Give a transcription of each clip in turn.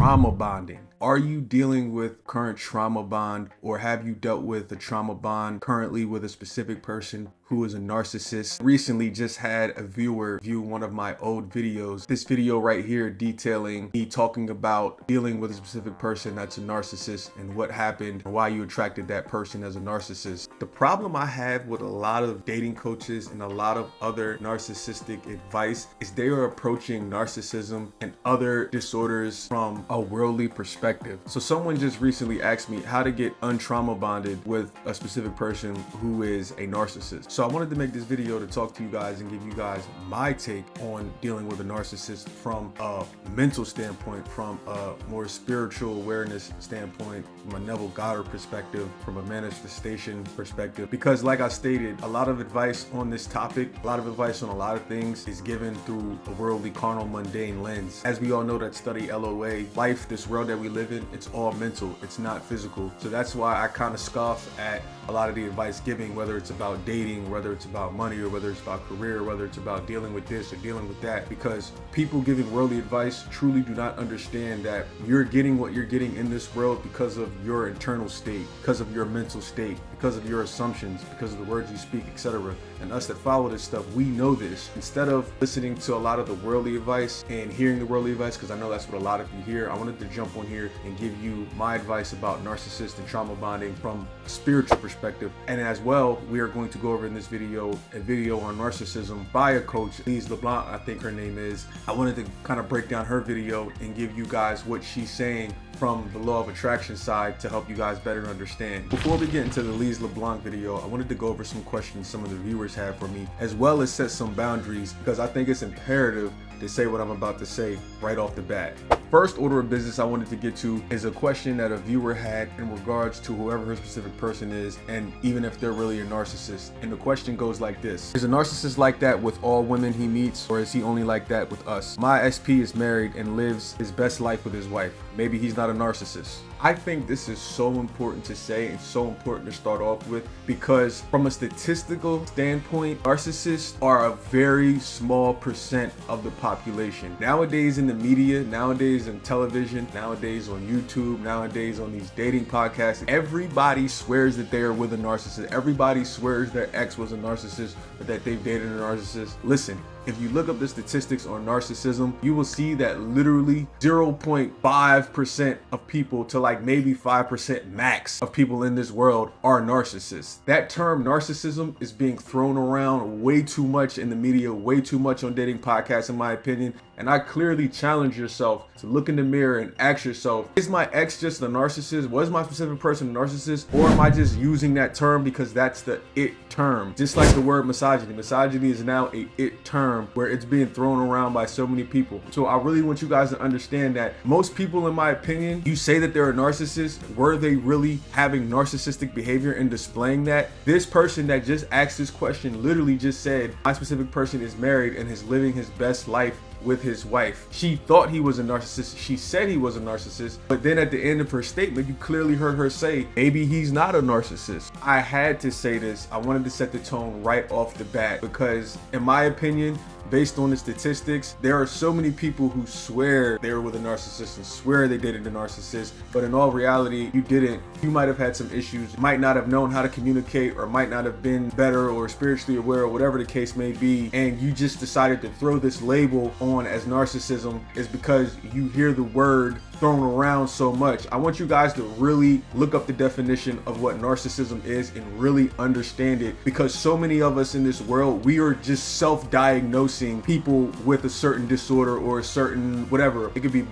trauma bonding. Are you dealing with current trauma bond, or have you dealt with a trauma bond currently with a specific person who is a narcissist? Recently just had a viewer view one of my old videos. This video right here detailing me talking about dealing with a specific person that's a narcissist and what happened and why you attracted that person as a narcissist. The problem I have with a lot of dating coaches and a lot of other narcissistic advice is they are approaching narcissism and other disorders from a worldly perspective. So someone just recently asked me how to get untrauma bonded with a specific person who is a narcissist. So I wanted to make this video to talk to you guys and give you guys my take on dealing with a narcissist from a mental standpoint, from a more spiritual awareness standpoint, from a Neville perspective, from a manifestation perspective. Because like I stated, a lot of advice on this topic, a lot of advice on a lot of things is given through a worldly, carnal, mundane lens. As we all know that study LOA, life, this world that we live in, it's all mental, it's not physical. So that's why I kind of scoff at a lot of the advice giving, whether it's about dating, whether it's about money, or whether it's about career, whether it's about dealing with this or dealing with that, because people giving worldly advice truly do not understand that you're getting what you're getting in this world because of your internal state, because of your mental state, because of your assumptions, because of the words you speak, etc. And us that follow this stuff, we know this. Instead of listening to a lot of the worldly advice and hearing the worldly advice, because I know that's what a lot of you hear, I wanted to jump on here and give you my advice about narcissist and trauma bonding from a spiritual perspective. And as well, we are going to go over in this video a video on narcissism by a coach, Lise LeBlanc, I think her name is. I wanted to kind of break down her video and give you guys what she's saying from the law of attraction side to help you guys better understand. Before we get into the Lise LeBlanc video, I wanted to go over some questions some of the viewers have for me, as well as set some boundaries, because I think it's imperative to say what I'm about to say right off the bat. First order of business I wanted to get to is a question that a viewer had in regards to whoever her specific person is, and even if they're really a narcissist. And the question goes like this: is a narcissist like that with all women he meets, or is he only like that with us? My SP is married and lives his best life with his wife. Maybe he's not a narcissist. I think this is so important to say and so important to start off with, because from a statistical standpoint, narcissists are a very small percent of the population. Nowadays in the media, nowadays in television, nowadays on YouTube, nowadays on these dating podcasts, everybody swears that they are with a narcissist. Everybody swears their ex was a narcissist or that they've dated a narcissist. Listen, if you look up the statistics on narcissism, you will see that literally 0.5% of people to like maybe 5% max of people in this world are narcissists. That term narcissism is being thrown around way too much in the media, way too much on dating podcasts, in my opinion. And I clearly challenge yourself to look in the mirror and ask yourself, is my ex just a narcissist? Was my specific person a narcissist? Or am I just using that term because that's the it term? Just like the word misogyny. Misogyny is now a it term where it's being thrown around by so many people. So I really want you guys to understand that most people, in my opinion, you say that they're a narcissist, were they really having narcissistic behavior and displaying that? This person that just asked this question literally just said, my specific person is married and is living his best life with his wife. She thought he was a narcissist. She said he was a narcissist, but then at the end of her statement, you clearly heard her say, maybe he's not a narcissist. I had to say this. I wanted to set the tone right off the bat, because in my opinion, based on the statistics, there are so many people who swear they were with a narcissist and swear they dated a narcissist, but in all reality, you didn't. You might have had some issues, might not have known how to communicate, or might not have been better or spiritually aware, or whatever the case may be, and you just decided to throw this label on as narcissism is because you hear the word thrown around so much. I want you guys to really look up the definition of what narcissism is and really understand it, because so many of us in this world, we are just self-diagnosing people with a certain disorder or a certain whatever. It could be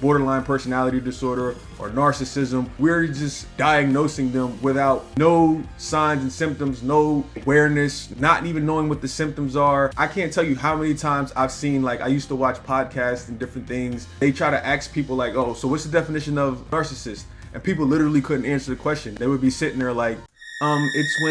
borderline personality disorder or narcissism. We're just diagnosing them without no signs and symptoms, no awareness, not even knowing what the symptoms are. I can't tell you how many times I've seen, like, I used to watch podcasts and different things. They try to ask people like, oh, so what's the definition of narcissist? And people literally couldn't answer the question. They would be sitting there like, it's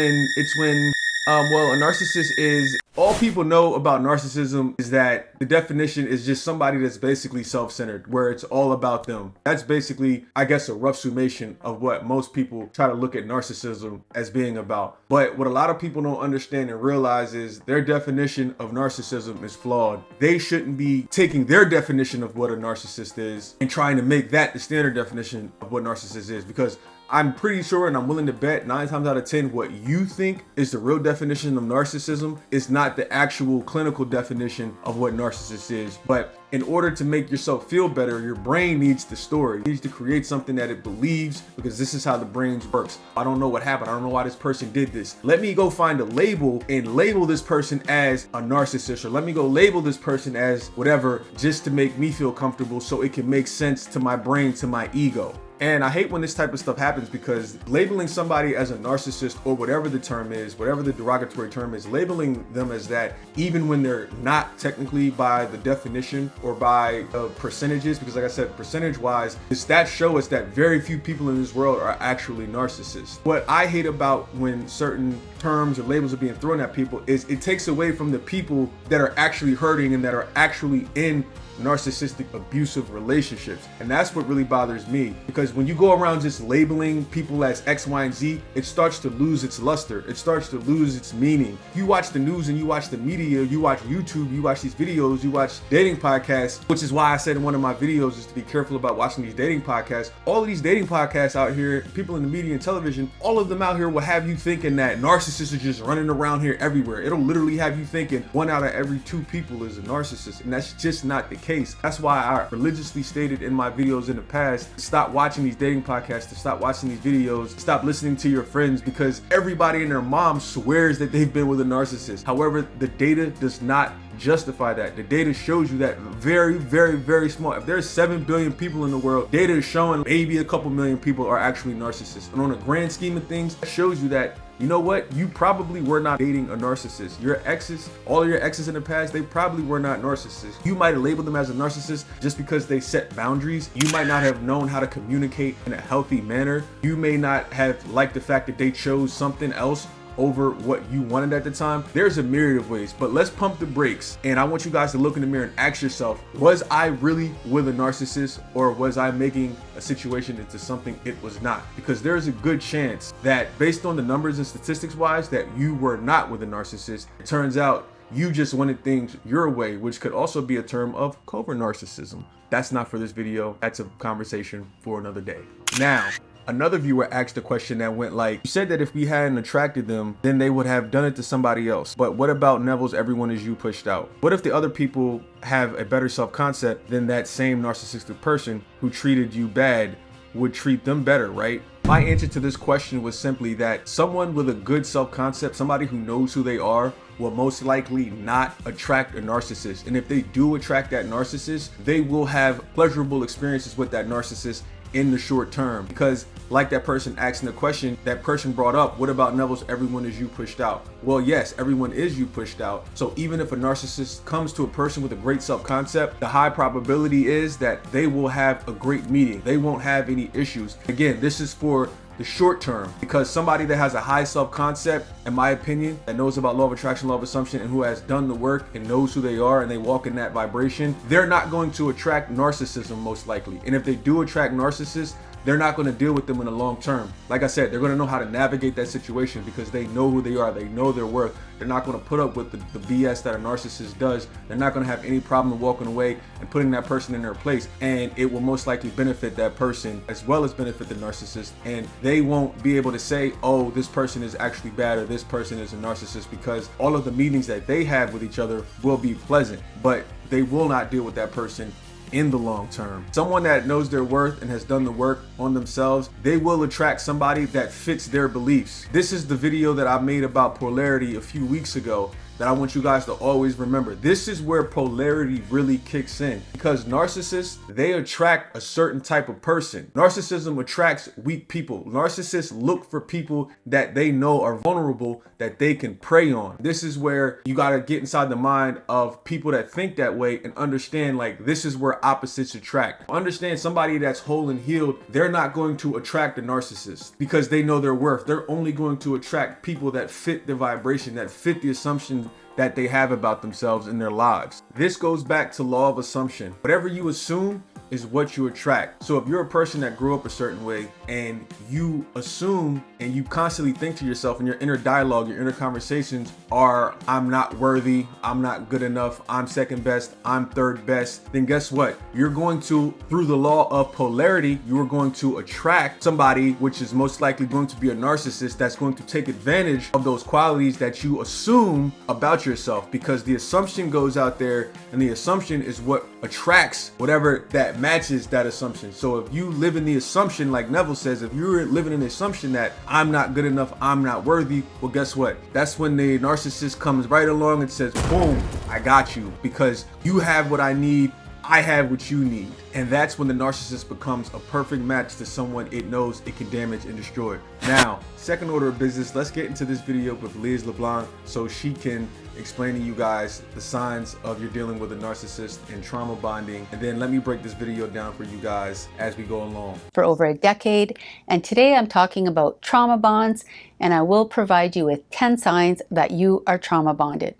when Well, a narcissist is, all people know about narcissism is that the definition is just somebody that's basically self-centered, where it's all about them. That's basically, I guess, a rough summation of what most people try to look at narcissism as being about. But what a lot of people don't understand and realize is their definition of narcissism is flawed. They shouldn't be taking their definition of what a narcissist is and trying to make that the standard definition of what narcissist is, because I'm pretty sure, and I'm willing to bet 9 times out of 10, what you think is the real definition of narcissism is not the actual clinical definition of what narcissist is. But in order to make yourself feel better, your brain needs the story. It needs to create something that it believes, because this is how the brain works. I don't know what happened. I don't know why this person did this. Let me go find a label and label this person as a narcissist, or let me go label this person as whatever, just to make me feel comfortable so it can make sense to my brain, to my ego. And I hate when this type of stuff happens, because labeling somebody as a narcissist, or whatever the term is, whatever the derogatory term is, labeling them as that, even when they're not technically by the definition or by percentages, because like I said, percentage wise, the stats show us that very few people in this world are actually narcissists. What I hate about when certain terms or labels are being thrown at people is it takes away from the people that are actually hurting and that are actually in narcissistic abusive relationships. And that's what really bothers me, because when you go around just labeling people as X, Y, and Z, it starts to lose its luster. It starts to lose its meaning. You watch the news and you watch the media, you watch YouTube, you watch these videos, you watch dating podcasts, which is why I said in one of my videos is to be careful about watching these dating podcasts. All of these dating podcasts out here, people in the media and television, all of them out here will have you thinking that narcissists are just running around here everywhere. It'll literally have you thinking 1 out of every 2 people is a narcissist, and that's just not the case. That's why I religiously stated in my videos in the past, stop watching these dating podcasts, to stop watching these videos, stop listening to your friends, because everybody and their mom swears that they've been with a narcissist. However, the data does not justify that. The data shows you that very, very, very small. If there's 7 billion people in the world, data is showing maybe a couple million people are actually narcissists. And on a grand scheme of things, it shows you that, you know what, you probably were not dating a narcissist. Your exes, all of your exes in the past, they probably were not narcissists. You might have labeled them as a narcissist just because they set boundaries. You might not have known how to communicate in a healthy manner. You may not have liked the fact that they chose something else over what you wanted at the time. There's a myriad of ways, but let's pump the brakes. And I want you guys to look in the mirror and ask yourself, was I really with a narcissist, or was I making a situation into something it was not? Because there's a good chance that, based on the numbers and statistics wise, that you were not with a narcissist. It turns out you just wanted things your way, which could also be a term of covert narcissism. That's not for this video. That's a conversation for another day. Now, another viewer asked a question that went like, you said that if we hadn't attracted them, then they would have done it to somebody else. But what about Neville's everyone is you pushed out? What if the other people have a better self-concept than that same narcissistic person who treated you bad would treat them better, right? My answer to this question was simply that someone with a good self-concept, somebody who knows who they are, will most likely not attract a narcissist. And if they do attract that narcissist, they will have pleasurable experiences with that narcissist in the short term. Because like that person asking the question, that person brought up, what about Neville's everyone is you pushed out? Well, yes, everyone is you pushed out. So even if a narcissist comes to a person with a great self-concept, the high probability is that they will have a great meeting. They won't have any issues. Again, this is for the short term, because somebody that has a high self-concept, in my opinion, that knows about law of attraction, law of assumption, and who has done the work and knows who they are and they walk in that vibration, they're not going to attract narcissism most likely. And if they do attract narcissists, they're not going to deal with them in the long term. Like I said, they're going to know how to navigate that situation because they know who they are. They know their worth. They're not going to put up with the BS that a narcissist does. They're not going to have any problem walking away and putting that person in their place. And it will most likely benefit that person as well as benefit the narcissist. And they won't be able to say, oh, this person is actually bad or this person is a narcissist, because all of the meetings that they have with each other will be pleasant, but they will not deal with that person in the long term. Someone that knows their worth and has done the work on themselves, they will attract somebody that fits their beliefs. This is the video that I made about polarity a few weeks ago. that I want you guys to always remember. This is where polarity really kicks in, because narcissists, they attract a certain type of person. Narcissism attracts weak people. Narcissists look for people that they know are vulnerable, that they can prey on. This is where you got to get inside the mind of people that think that way and understand, like, this is where opposites attract. Understand, somebody that's whole and healed, they're not going to attract a narcissist because they know their worth. They're only going to attract people that fit the vibration, that fit the assumption that they have about themselves in their lives. This goes back to law of assumption. Whatever you assume is what you attract. So if you're a person that grew up a certain way and you assume and you constantly think to yourself in your inner dialogue, your inner conversations are, I'm not worthy, I'm not good enough, I'm second best, I'm third best, then guess what? You're going to, through the law of polarity, you are going to attract somebody which is most likely going to be a narcissist that's going to take advantage of those qualities that you assume about yourself, because the assumption goes out there and the assumption is what attracts whatever that matches that assumption. So if you live in the assumption, like Neville says, if you're living in the assumption that I'm not good enough, I'm not worthy, well, guess what? That's when the narcissist comes right along and says, boom, I got you, because you have what I need, I have what you need. And that's when the narcissist becomes a perfect match to someone it knows it can damage and destroy. Now, second order of business, let's get into this video with Liz LeBlanc so she can explain to you guys the signs of you're dealing with a narcissist and trauma bonding. And then let me break this video down for you guys as we go along. For over a decade, and today I'm talking about trauma bonds, and I will provide you with 10 signs that you are trauma bonded.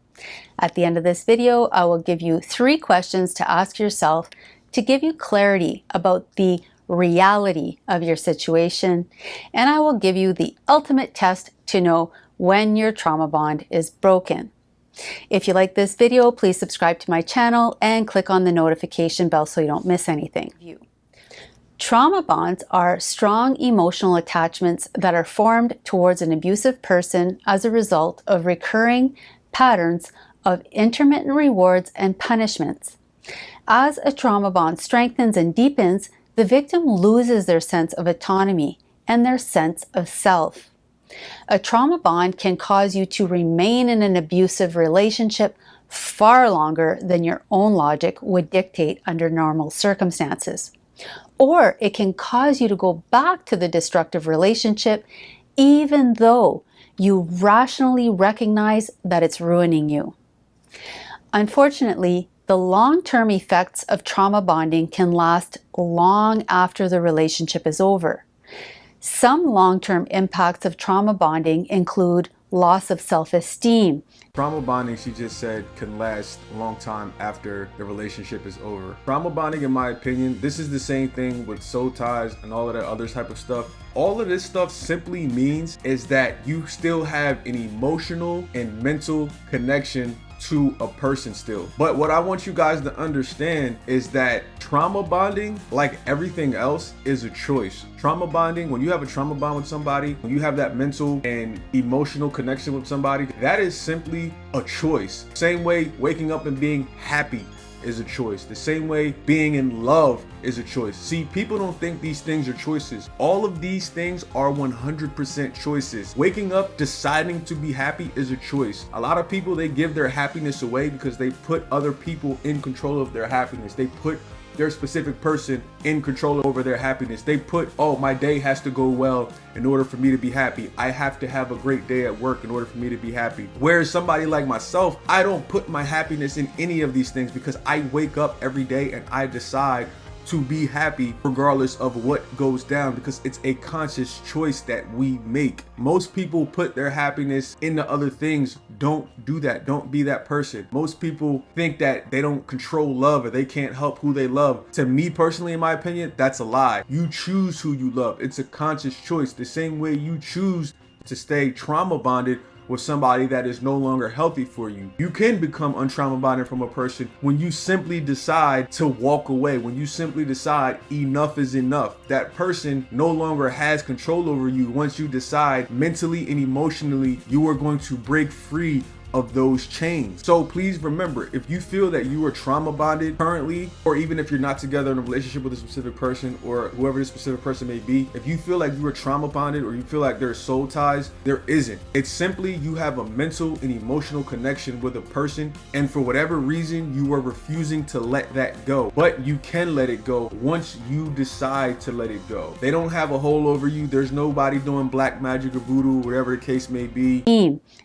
At the end of this video, I will give you 3 questions to ask yourself to give you clarity about the reality of your situation, and I will give you the ultimate test to know when your trauma bond is broken. If you like this video, please subscribe to my channel and click on the notification bell so you don't miss anything. Trauma bonds are strong emotional attachments that are formed towards an abusive person as a result of recurring patterns of intermittent rewards and punishments. As a trauma bond strengthens and deepens, the victim loses their sense of autonomy and their sense of self. A trauma bond can cause you to remain in an abusive relationship far longer than your own logic would dictate under normal circumstances. Or it can cause you to go back to the destructive relationship even though you rationally recognize that it's ruining you. Unfortunately, the long-term effects of trauma bonding can last long after the relationship is over. Some long-term impacts of trauma bonding include loss of self-esteem. Trauma bonding, she just said, can last a long time after the relationship is over. Trauma bonding, in my opinion, this is the same thing with soul ties and all of that other type of stuff. All of this stuff simply means is that you still have an emotional and mental connection to a person still. But what I want you guys to understand is that trauma bonding, like everything else, is a choice. Trauma bonding, when you have a trauma bond with somebody, when you have that mental and emotional connection with somebody, that is simply a choice. Same way waking up and being happy is a choice. The same way being in love is a choice. See, people don't think these things are choices. All of these things are 100% choices. Waking up, deciding to be happy is a choice. A lot of people, they give their happiness away because they put other people in control of their happiness. They put their specific person in control over their happiness. They put, oh, my day has to go well in order for me to be happy. I have to have a great day at work in order for me to be happy. Whereas somebody like myself, I don't put my happiness in any of these things because I wake up every day and I decide to be happy regardless of what goes down, because it's a conscious choice that we make. Most people put their happiness into other things. Don't do that. Don't be that person. Most people think that they don't control love or they can't help who they love. To me personally, in my opinion, that's a lie. You choose who you love. It's a conscious choice. The same way you choose to stay trauma bonded with somebody that is no longer healthy for you. You can become untrauma bonded from a person when you simply decide to walk away, when you simply decide enough is enough. That person no longer has control over you once you decide mentally and emotionally you are going to break free of those chains. So please remember, if you feel that you are trauma bonded currently, or even if you're not together in a relationship with a specific person or whoever this specific person may be, if you feel like you are trauma bonded or you feel like there's soul ties, there isn't. It's simply you have a mental and emotional connection with a person, and for whatever reason you are refusing to let that go. But you can let it go once you decide to let it go. They don't have a hold over you. There's nobody doing black magic or voodoo, whatever the case may be.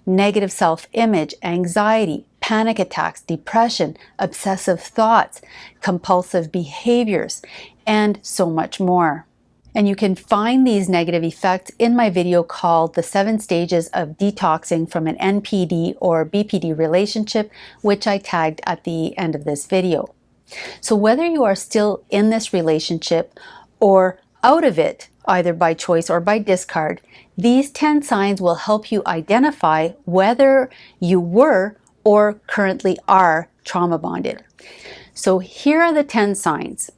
Negative self-image, anxiety, panic attacks, depression, obsessive thoughts, compulsive behaviors, and so much more. And you can find these negative effects in my video called The 7 Stages of Detoxing from an NPD or BPD Relationship, which I tagged at the end of this video. So whether you are still in this relationship or out of it, either by choice or by discard, these 10 signs will help you identify whether you were or currently are trauma bonded. So here are the 10 signs.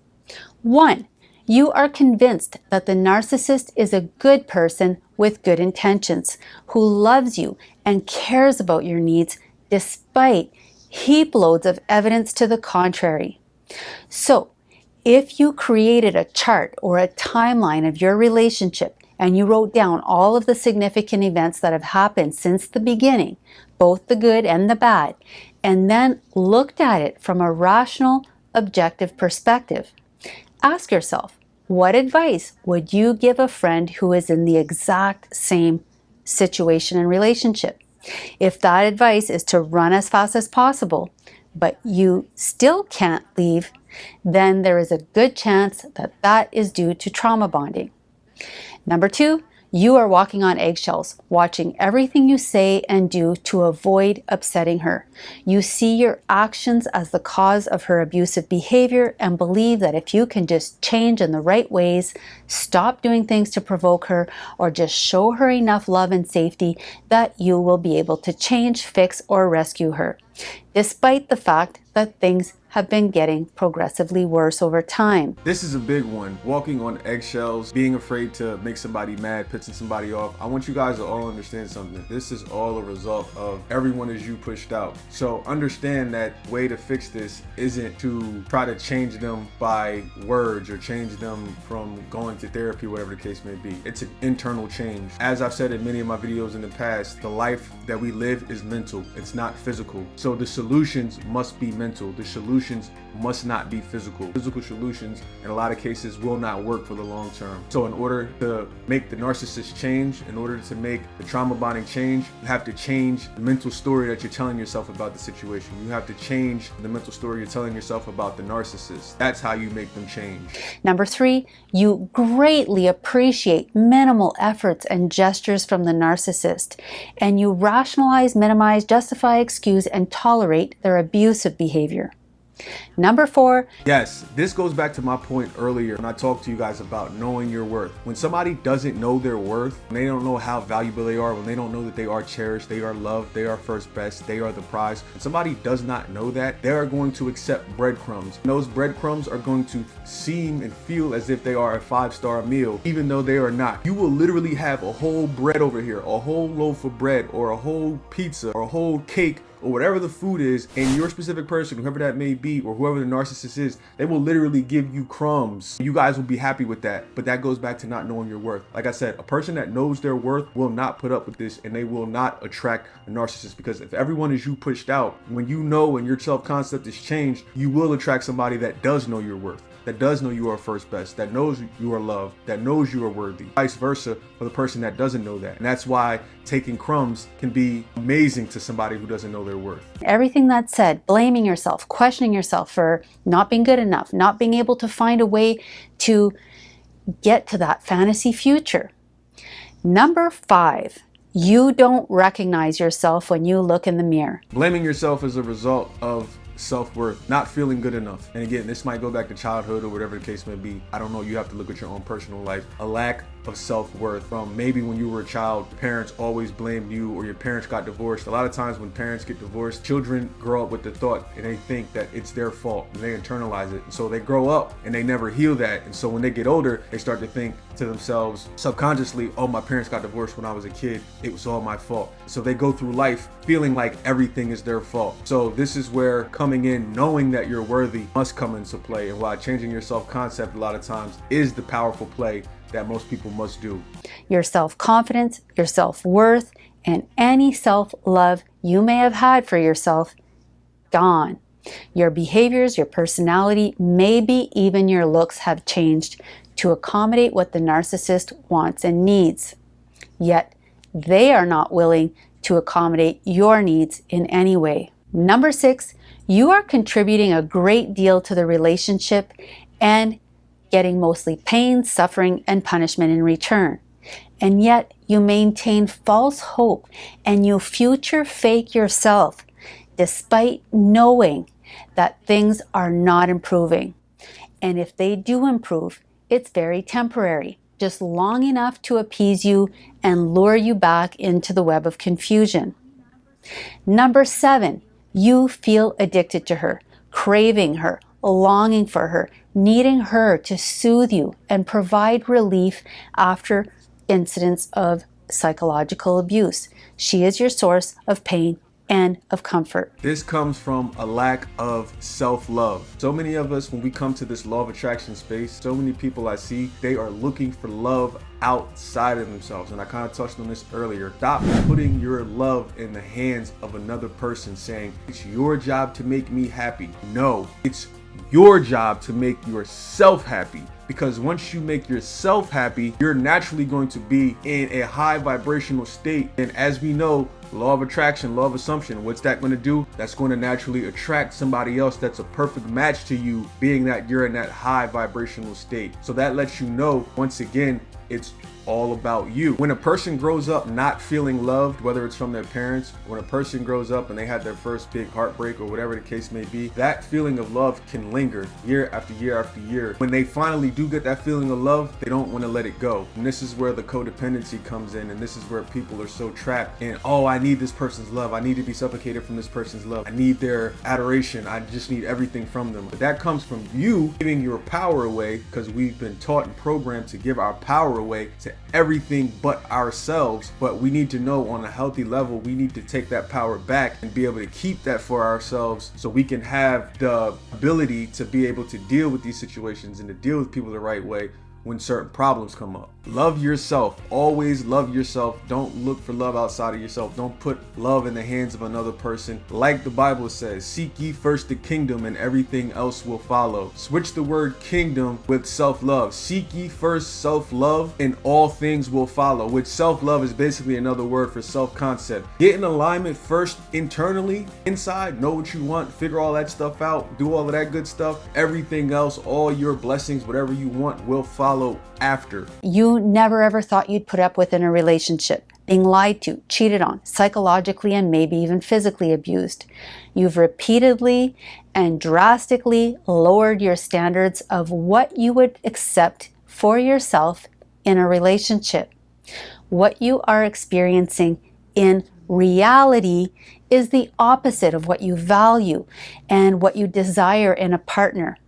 1. You are convinced that the narcissist is a good person with good intentions, who loves you and cares about your needs despite heap loads of evidence to the contrary. So, if you created a chart or a timeline of your relationship and you wrote down all of the significant events that have happened since the beginning, both the good and the bad, and then looked at it from a rational, objective perspective, ask yourself, what advice would you give a friend who is in the exact same situation and relationship? If that advice is to run as fast as possible, but you still can't leave, then there is a good chance that that is due to trauma bonding. Number 2, you are walking on eggshells, watching everything you say and do to avoid upsetting her. You see your actions as the cause of her abusive behavior and believe that if you can just change in the right ways, stop doing things to provoke her, or just show her enough love and safety, that you will be able to change, fix, or rescue her, despite the fact that things have been getting progressively worse over time. This is a big one. Walking on eggshells, being afraid to make somebody mad, pissing somebody off. I want you guys to all understand something. This is all a result of everyone as you pushed out. So understand that way to fix this isn't to try to change them by words or change them from going to therapy, whatever the case may be. It's an internal change. As I've said in many of my videos in the past, the life that we live is mental. It's not physical. So the solutions must be mental. The solutions must not be physical. Physical solutions in a lot of cases will not work for the long term. So in order to make the narcissist change, in order to make the trauma bonding change, you have to change the mental story that you're telling yourself about the situation. You have to change the mental story you're telling yourself about the narcissist. That's how you make them change. Number 3, you greatly appreciate minimal efforts and gestures from the narcissist, and you rationalize, minimize, justify, excuse, and tolerate their abusive behavior. Number 4. Yes, this goes back to my point earlier when I talked to you guys about knowing your worth. When somebody doesn't know their worth, when they don't know how valuable they are, when they don't know that they are cherished, they are loved, they are first best, they are the prize. When somebody does not know that, they are going to accept breadcrumbs. And those breadcrumbs are going to seem and feel as if they are a 5-star meal, even though they are not. You will literally have a whole bread over here, a whole loaf of bread, or a whole pizza, or a whole cake, or whatever the food is, and your specific person, whoever that may be, or whoever the narcissist is, they will literally give you crumbs. You guys will be happy with that, but that goes back to not knowing your worth. Like I said, a person that knows their worth will not put up with this, and they will not attract a narcissist, because if everyone is you pushed out, when you know and your self-concept is changed, you will attract somebody that does know your worth, that does know you are first best, that knows you are loved, that knows you are worthy. Vice versa for the person that doesn't know that. And that's why taking crumbs can be amazing to somebody who doesn't know their worth. Everything that's said, blaming yourself, questioning yourself for not being good enough, not being able to find a way to get to that fantasy future. Number 5, you don't recognize yourself when you look in the mirror. Blaming yourself is a result of self-worth, not feeling good enough. And again, this might go back to childhood or whatever the case may be. I don't know, you have to look at your own personal life. A lack of self-worth from maybe when you were a child, parents always blamed you, or your parents got divorced. A lot of times when parents get divorced, children grow up with the thought and they think that it's their fault and they internalize it. And so they grow up and they never heal that. And so when they get older, they start to think to themselves subconsciously, oh, my parents got divorced when I was a kid, it was all my fault. So they go through life feeling like everything is their fault. So this is where coming in, knowing that you're worthy, must come into play. And why changing your self-concept a lot of times is the powerful play that most people must do. Your self-confidence, your self-worth, and any self-love you may have had for yourself, gone. Your behaviors, your personality, maybe even your looks have changed to accommodate what the narcissist wants and needs. Yet they are not willing to accommodate your needs in any way. Number 6, you are contributing a great deal to the relationship and getting mostly pain, suffering, and punishment in return. And yet you maintain false hope and you future fake yourself despite knowing that things are not improving. And if they do improve, it's very temporary, just long enough to appease you and lure you back into the web of confusion. Number 7, you feel addicted to her, craving her, longing for her, needing her to soothe you and provide relief after incidents of psychological abuse. She is your source of pain and of comfort. This comes from a lack of self-love. So many of us, when we come to this law of attraction space, so many people I see, they are looking for love outside of themselves. And I kind of touched on this earlier. Stop putting your love in the hands of another person saying, it's your job to make me happy. No, it's your job to make yourself happy. Because once you make yourself happy, you're naturally going to be in a high vibrational state. And as we know, law of attraction, law of assumption, what's that going to do? That's going to naturally attract somebody else that's a perfect match to you, being that you're in that high vibrational state. So that lets you know, once again, it's all about you. When a person grows up not feeling loved, whether it's from their parents, when a person grows up and they had their first big heartbreak or whatever the case may be, that feeling of love can linger year after year after year. When they finally do get that feeling of love, they don't want to let it go. And this is where the codependency comes in, and this is where people are so trapped in, oh, I need this person's love. I need to be suffocated from this person's love. I need their adoration. I just need everything from them. But that comes from you giving your power away, because we've been taught and programmed to give our power away to everything but ourselves. But we need to know, on a healthy level, we need to take that power back and be able to keep that for ourselves, so we can have the ability to be able to deal with these situations and to deal with people the right way when certain problems come up. Love yourself. Always love yourself. Don't look for love outside of yourself. Don't put love in the hands of another person. Like the Bible says, seek ye first the kingdom and everything else will follow. Switch the word kingdom with self-love. Seek ye first self-love and all things will follow, which self-love is basically another word for self-concept. Get in alignment first internally, inside, know what you want, figure all that stuff out, do all of that good stuff. Everything else, all your blessings, whatever you want, will follow after. You never ever thought you'd put up with in a relationship, being lied to, cheated on, psychologically and maybe even physically abused. You've repeatedly and drastically lowered your standards of what you would accept for yourself in a relationship. What you are experiencing in reality is the opposite of what you value and what you desire in a partner.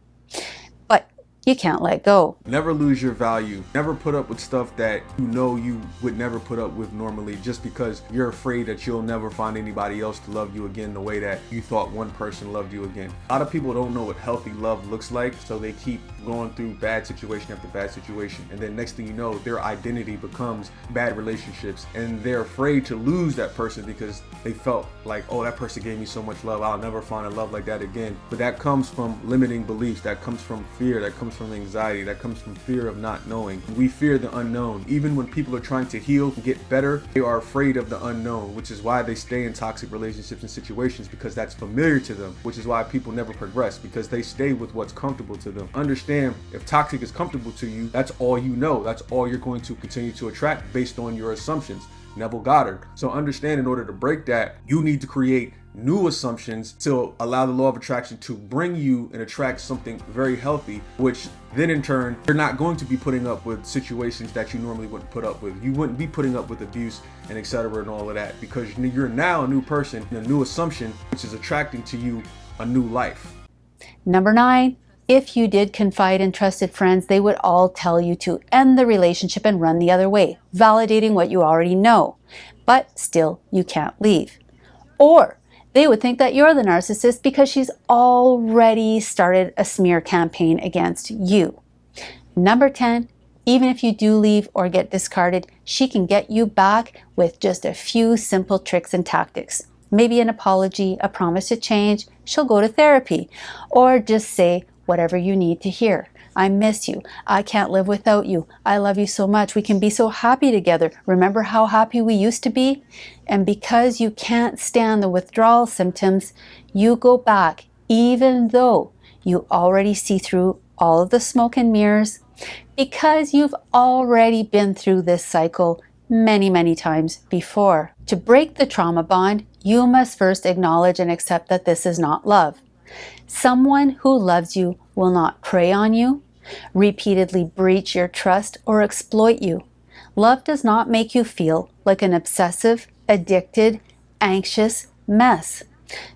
You can't let go. Never lose your value. Never put up with stuff that you know you would never put up with normally, just because you're afraid that you'll never find anybody else to love you again the way that you thought one person loved you again. A lot of people don't know what healthy love looks like, so they keep going through bad situation after bad situation. And then next thing you know, their identity becomes bad relationships, and they're afraid to lose that person because they felt like, oh, that person gave me so much love, I'll never find a love like that again. But that comes from limiting beliefs. That comes from fear. That comes from anxiety. That comes from fear of not knowing. We fear the unknown. Even when people are trying to heal and get better, they are afraid of the unknown, which is why they stay in toxic relationships and situations, because that's familiar to them, which is why people never progress, because they stay with what's comfortable to them. Understand, if toxic is comfortable to you, that's all you know. That's all you're going to continue to attract based on your assumptions. Neville Goddard. So understand, in order to break that, you need to create new assumptions to allow the law of attraction to bring you and attract something very healthy, which then in turn, you're not going to be putting up with situations that you normally wouldn't put up with. You wouldn't be putting up with abuse and etc. and all of that, because you're now a new person, a new assumption, which is attracting to you a new life. Number 9, if you did confide in trusted friends, they would all tell you to end the relationship and run the other way, validating what you already know, but still you can't leave. Or they would think that you're the narcissist because she's already started a smear campaign against you. Number 10, even if you do leave or get discarded, she can get you back with just a few simple tricks and tactics. Maybe an apology, a promise to change, she'll go to therapy, or just say whatever you need to hear. I miss you. I can't live without you. I love you so much. We can be so happy together. Remember how happy we used to be? And because you can't stand the withdrawal symptoms, you go back even though you already see through all of the smoke and mirrors, because you've already been through this cycle many, many times before. To break the trauma bond, you must first acknowledge and accept that this is not love. Someone who loves you will not prey on you, repeatedly breach your trust, or exploit you. Love does not make you feel like an obsessive, addicted, anxious mess.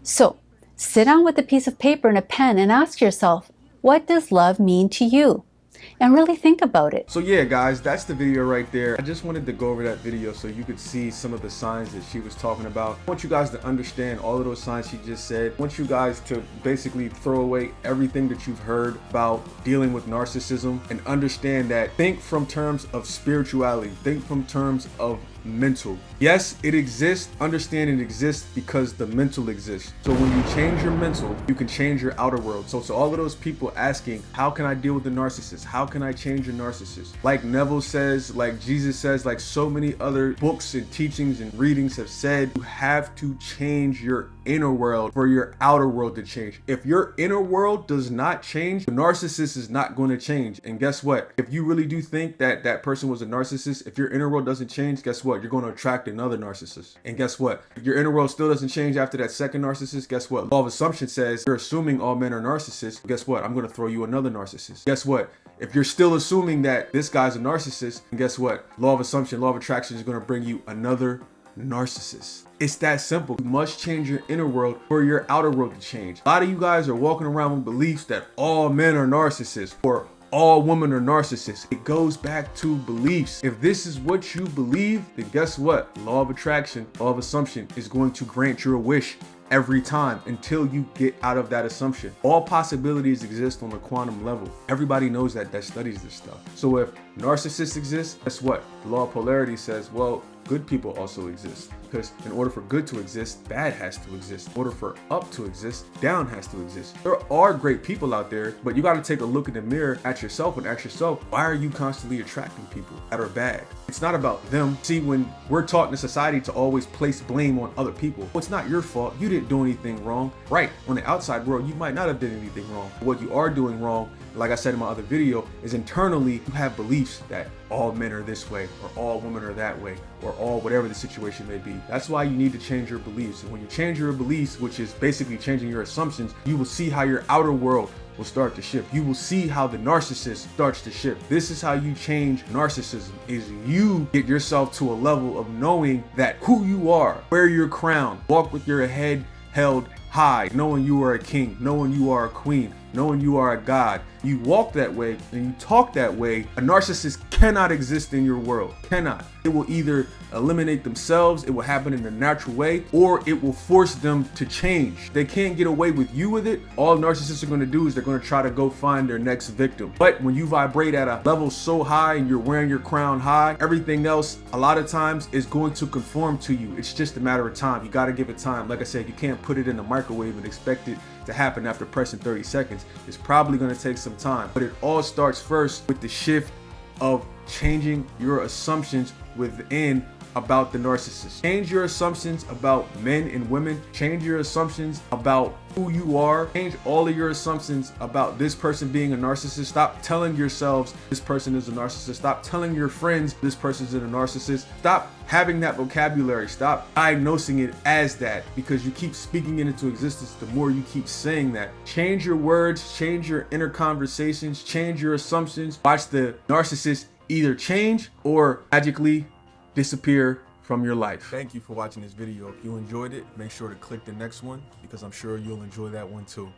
So, sit down with a piece of paper and a pen and ask yourself, what does love mean to you? And really think about it. So yeah, guys, that's the video right there. I just wanted to go over that video so you could see some of the signs that she was talking about. I want you guys to understand all of those signs she just said. I want you guys to basically throw away everything that you've heard about dealing with narcissism and understand that. Think from terms of spirituality. Think from terms of mental. Yes, it exists. Understand it exists because the mental exists. So when you change your mental, you can change your outer world. So to all of those people asking, how can I deal with the narcissist? How can I change a narcissist? Like Neville says, like Jesus says, like so many other books and teachings and readings have said, you have to change your inner world for your outer world to change. If your inner world does not change, the narcissist is not going to change. And guess what? If you really do think that that person was a narcissist, if your inner world doesn't change, guess what? You're going to attract another narcissist. And guess what? If your inner world still doesn't change after that second narcissist, guess what? Law of assumption says you're assuming all men are narcissists. Guess what? I'm going to throw you another narcissist. Guess what? If you're still assuming that this guy's a narcissist, and guess what? Law of assumption, law of attraction is going to bring you another narcissist. It's that simple. You must change your inner world for your outer world to change. A lot of you guys are walking around with beliefs that all men are narcissists or all women are narcissists. It goes back to beliefs. If this is what you believe, then guess what? Law of attraction, law of assumption is going to grant your wish every time until you get out of that assumption. All possibilities exist on a quantum level. Everybody knows that studies this stuff. So if narcissists exist, guess what? The law of polarity says, well, good people also exist. Because in order for good to exist, bad has to exist. In order for up to exist, down has to exist. There are great people out there, but you got to take a look in the mirror at yourself and ask yourself, why are you constantly attracting people that are bad? It's not about them. See, when we're taught in a society to always place blame on other people, well, it's not your fault. You didn't do anything wrong. Right, on the outside world, you might not have done anything wrong. What you are doing wrong, like I said in my other video, is internally you have beliefs that all men are this way, or all women are that way, or all whatever the situation may be. That's why you need to change your beliefs. And when you change your beliefs, which is basically changing your assumptions, you will see how your outer world will start to shift. You will see how the narcissist starts to shift. This is how you change narcissism, is you get yourself to a level of knowing that who you are, wear your crown, walk with your head held high, knowing you are a king, knowing you are a queen, knowing you are a god. You walk that way and you talk that way. A narcissist cannot exist in your world. Cannot. It will either eliminate themselves, it will happen in a natural way, or it will force them to change. They can't get away with you with it. All narcissists are going to do is they're going to try to go find their next victim. But when you vibrate at a level so high and you're wearing your crown high, everything else a lot of times is going to conform to you. It's just a matter of time. You got to give it time. Like I said, you can't put it in the microwave and expect it to happen after pressing 30 seconds. It's probably going to take some time, but it all starts first with the shift of changing your assumptions within about the narcissist. Change your assumptions about men and women. Change your assumptions about who you are. Change all of your assumptions about this person being a narcissist. Stop telling yourselves this person is a narcissist. Stop telling your friends this person is a narcissist. Stop having that vocabulary. Stop diagnosing it as that, because you keep speaking it into existence the more you keep saying that. Change your words, change your inner conversations, change your assumptions. Watch the narcissist either change or magically disappear from your life. Thank you for watching this video. If you enjoyed it, make sure to click the next one, because I'm sure you'll enjoy that one too.